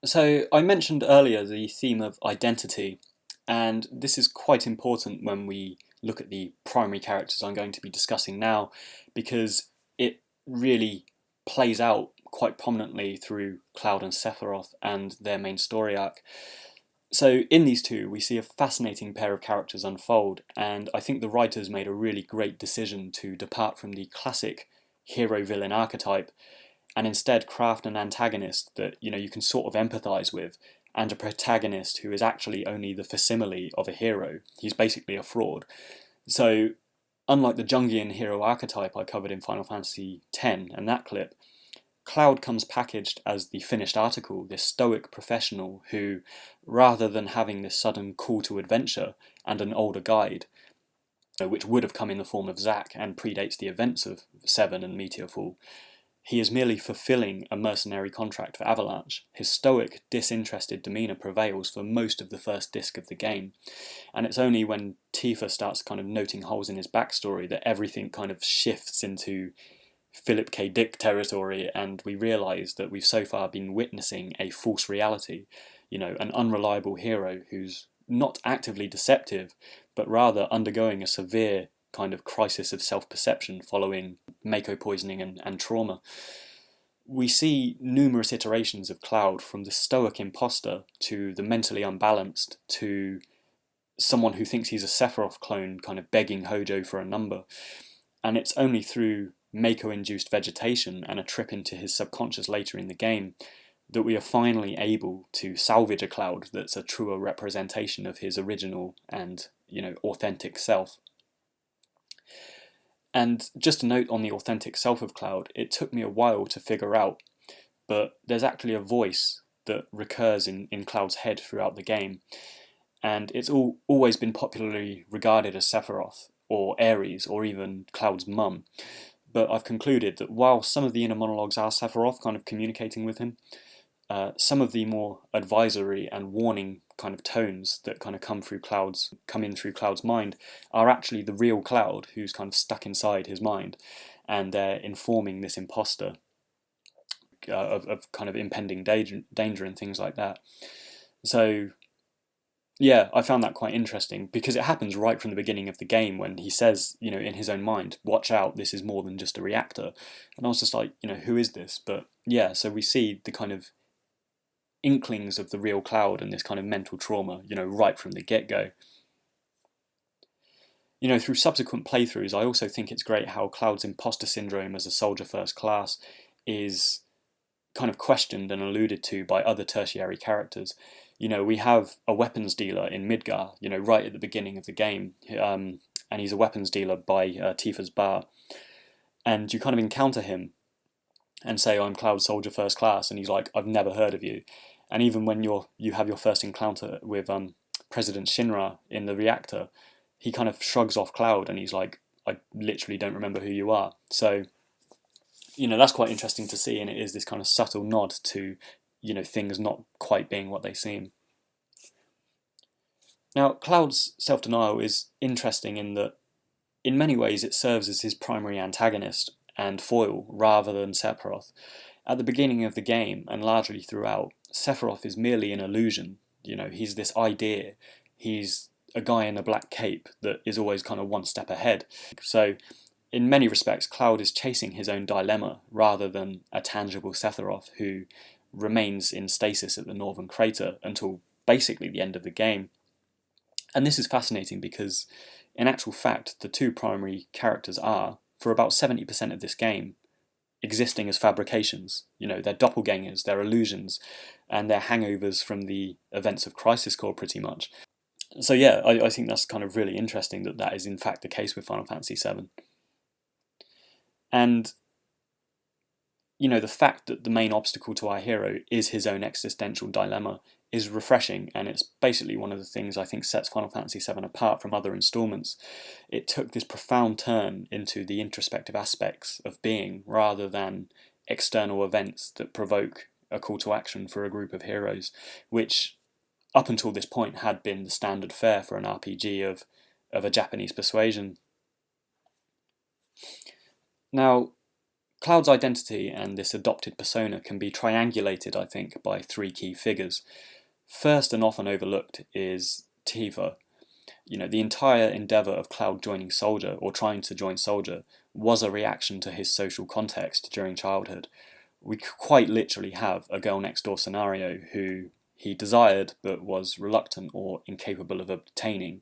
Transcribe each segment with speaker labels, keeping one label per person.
Speaker 1: So I mentioned earlier the theme of identity, and this is quite important when we look at the primary characters I'm going to be discussing now, because it really plays out quite prominently through Cloud and Sephiroth and their main story arc. So in these two, we see a fascinating pair of characters unfold, and I think the writers made a really great decision to depart from the classic hero-villain archetype and instead craft an antagonist that you can sort of empathize with, and a protagonist who is actually only the facsimile of a hero. He's basically a fraud. So unlike the Jungian hero archetype I covered in Final Fantasy X and that clip, Cloud comes packaged as the finished article, this stoic professional who, rather than having this sudden call to adventure and an older guide, which would have come in the form of Zack and predates the events of Seven and Meteor Fall, he is merely fulfilling a mercenary contract for Avalanche. His stoic, disinterested demeanour prevails for most of the first disc of the game, and it's only when Tifa starts kind of noting holes in his backstory that everything kind of shifts into Philip K. Dick territory, and we realise that we've so far been witnessing a false reality, an unreliable hero who's not actively deceptive, but rather undergoing a severe kind of crisis of self-perception following Mako poisoning and trauma. We see numerous iterations of Cloud, from the stoic imposter to the mentally unbalanced to someone who thinks he's a Sephiroth clone kind of begging Hojo for a number. And it's only through Mako-induced vegetation and a trip into his subconscious later in the game that we are finally able to salvage a Cloud that's a truer representation of his original and authentic self. And just a note on the authentic self of Cloud, it took me a while to figure out, but there's actually a voice that recurs in Cloud's head throughout the game, and it's always been popularly regarded as Sephiroth, or Ares, or even Cloud's mum. But I've concluded that while some of the inner monologues are Sephiroth kind of communicating with him, some of the more advisory and warning kind of tones that kind of come in through Cloud's mind are actually the real Cloud, who's kind of stuck inside his mind, and they're informing this imposter of kind of impending danger and things like that. So yeah, I found that quite interesting because it happens right from the beginning of the game when he says, in his own mind, watch out, this is more than just a reactor. And I was just like, who is this? But yeah, so we see the kind of inklings of the real Cloud and this kind of mental trauma, right from the get-go. Through subsequent playthroughs, I also think it's great how Cloud's imposter syndrome as a soldier first class is kind of questioned and alluded to by other tertiary characters. We have a weapons dealer in Midgar, right at the beginning of the game, and he's a weapons dealer by Tifa's bar. And you kind of encounter him and say, I'm Cloud Soldier First Class, and he's like, I've never heard of you. And even when you have your first encounter with President Shinra in the reactor, he kind of shrugs off Cloud and he's like, I literally don't remember who you are. So, that's quite interesting to see, and it is this kind of subtle nod to, things not quite being what they seem. Now, Cloud's self-denial is interesting in that, in many ways, it serves as his primary antagonist and foil rather than Sephiroth. At the beginning of the game, and largely throughout, Sephiroth is merely an illusion. He's this idea. He's a guy in a black cape that is always kind of one step ahead. So, in many respects, Cloud is chasing his own dilemma rather than a tangible Sephiroth who remains in stasis at the northern crater until basically the end of the game. And this is fascinating because, in actual fact, the two primary characters are, for about 70% of this game, existing as fabrications. They're doppelgangers, they're illusions, and they're hangovers from the events of Crisis Core pretty much. So yeah, I think that's kind of really interesting that is in fact the case with Final Fantasy VII. And the fact that the main obstacle to our hero is his own existential dilemma is refreshing, and it's basically one of the things I think sets Final Fantasy VII apart from other installments. It took this profound turn into the introspective aspects of being rather than external events that provoke a call to action for a group of heroes, which up until this point had been the standard fare for an RPG of a Japanese persuasion. Now, Cloud's identity and this adopted persona can be triangulated, I think, by three key figures. First and often overlooked is Tifa. The entire endeavour of Cloud joining Soldier, or trying to join Soldier, was a reaction to his social context during childhood. We quite literally have a girl next door scenario who he desired but was reluctant or incapable of obtaining.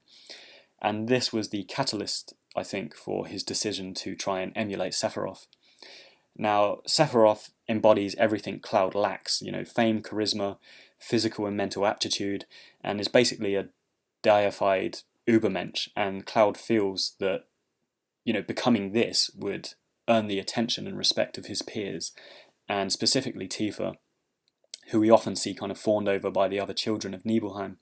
Speaker 1: And this was the catalyst, I think, for his decision to try and emulate Sephiroth. Now, Sephiroth embodies everything Cloud lacks, fame, charisma, physical and mental aptitude, and is basically a deified Ubermensch, and Cloud feels that, becoming this would earn the attention and respect of his peers, and specifically Tifa, who we often see kind of fawned over by the other children of Nibelheim.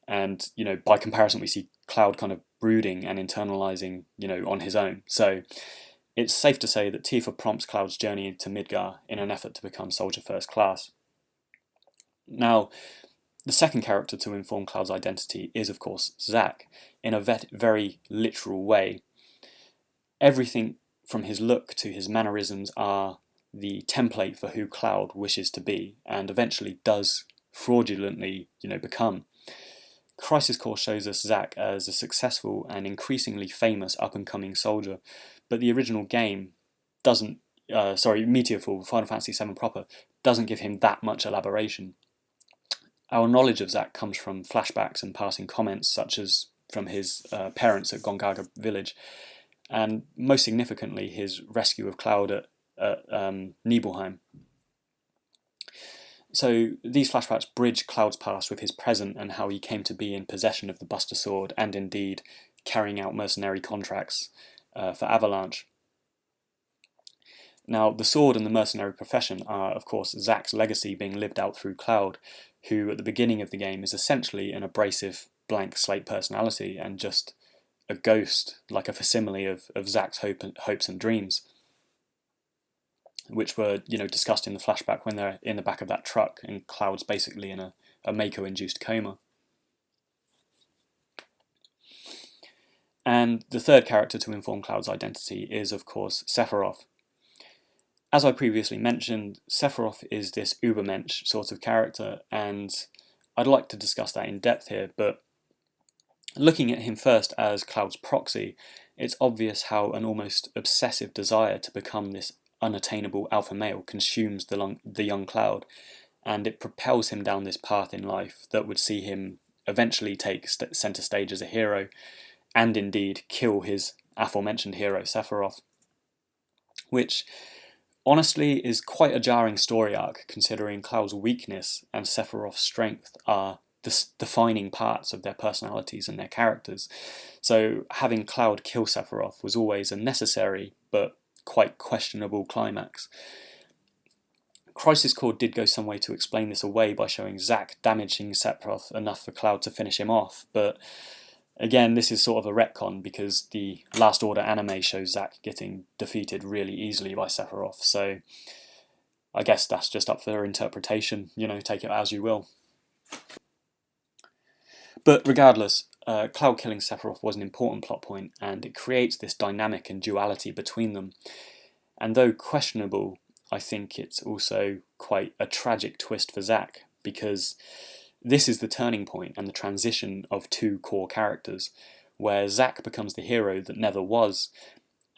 Speaker 1: And, by comparison, we see Cloud kind of brooding and internalizing, on his own. So it's safe to say that Tifa prompts Cloud's journey to Midgar in an effort to become Soldier First Class. Now, the second character to inform Cloud's identity is, of course, Zack, in a very literal way. Everything from his look to his mannerisms are the template for who Cloud wishes to be, and eventually does fraudulently, become. Crisis Core shows us Zack as a successful and increasingly famous up-and-coming soldier, but the original game doesn't, Meteorfall, Final Fantasy VII proper, doesn't give him that much elaboration. Our knowledge of Zack comes from flashbacks and passing comments, such as from his parents at Gongaga Village, and most significantly his rescue of Cloud at Nibelheim. So these flashbacks bridge Cloud's past with his present and how he came to be in possession of the Buster Sword and indeed carrying out mercenary contracts for Avalanche. Now, the sword and the mercenary profession are, of course, Zack's legacy being lived out through Cloud, who at the beginning of the game is essentially an abrasive blank slate personality and just a ghost, like a facsimile of Zack's hopes and dreams, which were, discussed in the flashback when they're in the back of that truck and Cloud's basically in a Mako-induced coma. And the third character to inform Cloud's identity is, of course, Sephiroth. As I previously mentioned, Sephiroth is this Ubermensch sort of character, and I'd like to discuss that in depth here, but looking at him first as Cloud's proxy, it's obvious how an almost obsessive desire to become this unattainable alpha male consumes the young Cloud, and it propels him down this path in life that would see him eventually take centre stage as a hero, and indeed kill his aforementioned hero Sephiroth, which honestly is quite a jarring story arc, considering Cloud's weakness and Sephiroth's strength are the defining parts of their personalities and their characters. So having Cloud kill Sephiroth was always a necessary but quite questionable climax. Crisis Core did go some way to explain this away by showing Zack damaging Sephiroth enough for Cloud to finish him off, but again, this is sort of a retcon because the Last Order anime shows Zack getting defeated really easily by Sephiroth, so I guess that's just up for interpretation, take it as you will. But regardless, Cloud killing Sephiroth was an important plot point, and it creates this dynamic and duality between them. And though questionable, I think it's also quite a tragic twist for Zack, because this is the turning point and the transition of two core characters, where Zack becomes the hero that never was,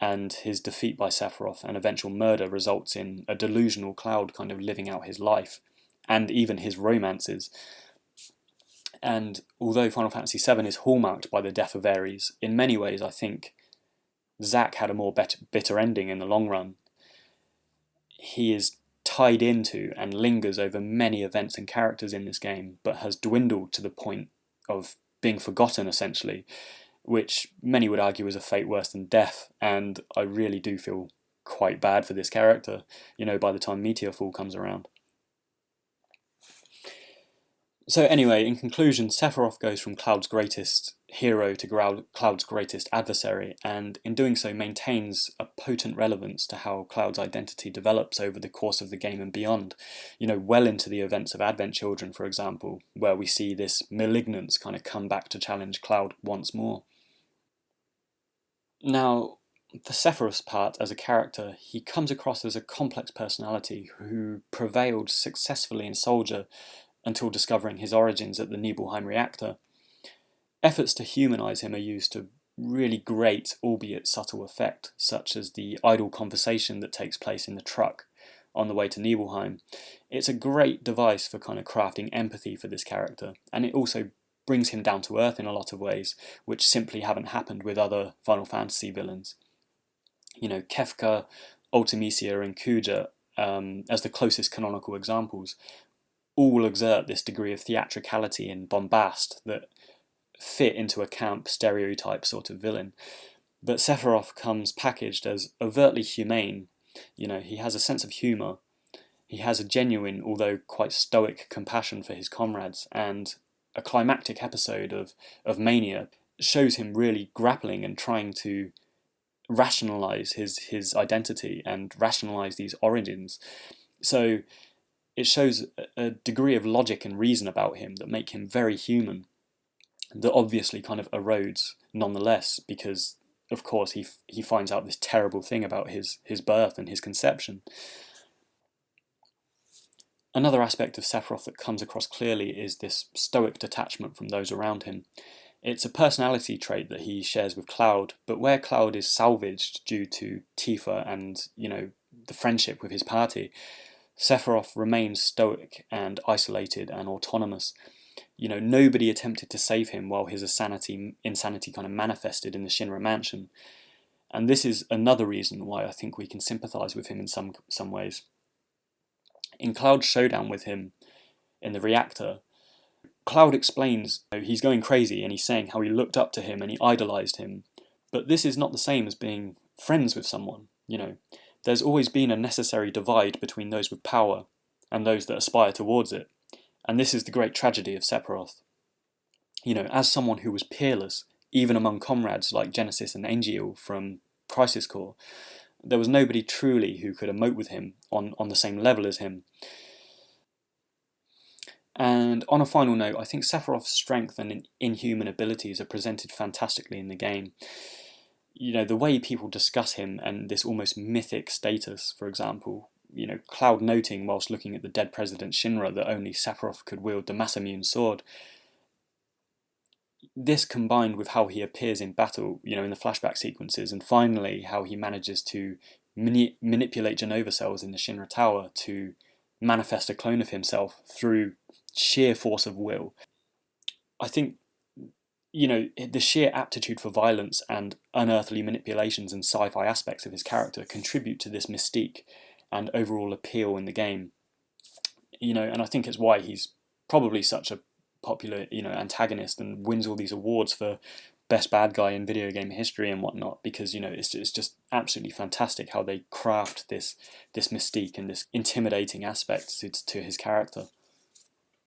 Speaker 1: and his defeat by Sephiroth and eventual murder results in a delusional Cloud kind of living out his life, and even his romances. And although Final Fantasy VII is hallmarked by the death of Ares, in many ways I think Zack had a more bitter ending in the long run. He is tied into and lingers over many events and characters in this game, but has dwindled to the point of being forgotten essentially, which many would argue is a fate worse than death, and I really do feel quite bad for this character, by the time Meteorfall comes around. So anyway, in conclusion, Sephiroth goes from Cloud's greatest hero to Cloud's greatest adversary, and in doing so maintains a potent relevance to how Cloud's identity develops over the course of the game and beyond, well into the events of Advent Children, for example, where we see this malignance kind of come back to challenge Cloud once more. Now, For Sephiroth's part, as a character, he comes across as a complex personality who prevailed successfully in Soldier until discovering his origins at the Nibelheim reactor. Efforts to humanise him are used to really great, albeit subtle effect, such as the idle conversation that takes place in the truck on the way to Nibelheim. It's a great device for kind of crafting empathy for this character, and it also brings him down to earth in a lot of ways, which simply haven't happened with other Final Fantasy villains. You know, Kefka, Ultimecia, and Kuja, as the closest canonical examples, all exert this degree of theatricality and bombast that fit into a camp stereotype sort of villain. But Sephiroth comes packaged as overtly humane. You know, he has a sense of humour, he has a genuine, although quite stoic, compassion for his comrades, and a climactic episode of Mania shows him really grappling and trying to rationalise his identity and rationalise these origins. So it shows a degree of logic and reason about him that make him very human, that obviously kind of erodes nonetheless, because of course he finds out this terrible thing about his birth and his conception. Another aspect of Sephiroth that comes across clearly is this stoic detachment from those around him. It's a personality trait that he shares with Cloud, but where Cloud is salvaged due to Tifa and, you know, the friendship with his party, Sephiroth remains stoic and isolated and autonomous. You know, nobody attempted to save him while his insanity kind of manifested in the Shinra mansion. And this is another reason why I think we can sympathise with him in some ways. In Cloud's showdown with him in the reactor, Cloud explains, you know, he's going crazy and he's saying how he looked up to him and he idolised him. But this is not the same as being friends with someone, you know. There's always been a necessary divide between those with power and those that aspire towards it. And this is the great tragedy of Sephiroth. You know, as someone who was peerless, even among comrades like Genesis and Angeal from Crisis Core, there was nobody truly who could emote with him on the same level as him. And on a final note, I think Sephiroth's strength and inhuman abilities are presented fantastically in the game. You know, the way people discuss him and this almost mythic status, for example, you know, Cloud noting whilst looking at the dead President Shinra that only Sephiroth could wield the Masamune sword. This combined with how he appears in battle, you know, in the flashback sequences, and finally how he manages to manipulate Genova cells in the Shinra Tower to manifest a clone of himself through sheer force of will. I think, you know, the sheer aptitude for violence and unearthly manipulations and sci-fi aspects of his character contribute to this mystique and overall appeal in the game. You know, and I think it's why he's probably such a popular, you know, antagonist and wins all these awards for best bad guy in video game history and whatnot, because, you know, it's just absolutely fantastic how they craft this mystique and this intimidating aspect to his character.